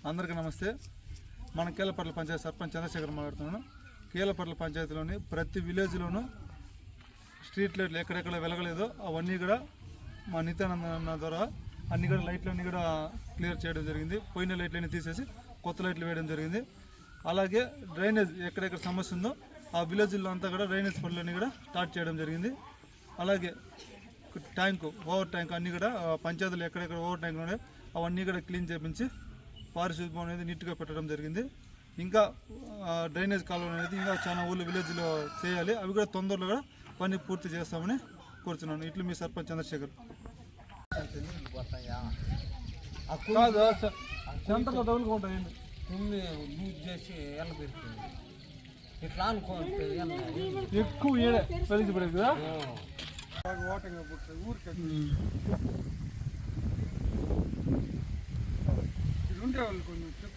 అందరికీ నమస్తే. మన కీలపట్ల పంచాయతీ సర్పంచ్ చంద్రశేఖర్ మాట్లాడుతున్నాను. కీలపట్ల పంచాయతీలోని ప్రతి విలేజ్లోనూ స్ట్రీట్ లైట్లు ఎక్కడెక్కడ వెలగలేదో అవన్నీ కూడా మా నిత్యానంద ద్వారా అన్ని కూడా లైట్లన్నీ కూడా క్లియర్ చేయడం జరిగింది. పోయిన లైట్లన్నీ తీసేసి కొత్త లైట్లు వేయడం జరిగింది. అలాగే డ్రైనేజ్ ఎక్కడెక్కడ సమస్య ఉందో ఆ విలేజ్లో అంతా కూడా డ్రైనేజ్ పనులన్నీ కూడా స్టార్ట్ చేయడం జరిగింది. అలాగే ట్యాంకు ఓవర్ ట్యాంక్ అన్నీ కూడా పంచాయతీలు ఎక్కడెక్కడ ఓవర్ ట్యాంకులు ఉన్నాయి అవన్నీ కూడా క్లీన్ చేయించి పారిశుద్ధ్యం అనేది నీట్గా పెట్టడం జరిగింది. ఇంకా డ్రైనేజ్ కాలువ అనేది ఇంకా చాలా ఊళ్ళో విలేజ్లో చేయాలి. అవి కూడా తొందరలో కూడా పని పూర్తి చేస్తామని కోరుతున్నాను. ఇట్లు మీ సర్పంచ్ చంద్రశేఖర్. సెంటర్లో తగులుకుంటాయి లూజ్ చేసి ఎల్ల పెడుతుంది ఇట్లా అనుకోండి ఎక్కువ ఏడే కలిసి పడేది కదా. ఓటంగా పుట్టింది ఊరికి ఉండేవాళ్ళు కొంచెం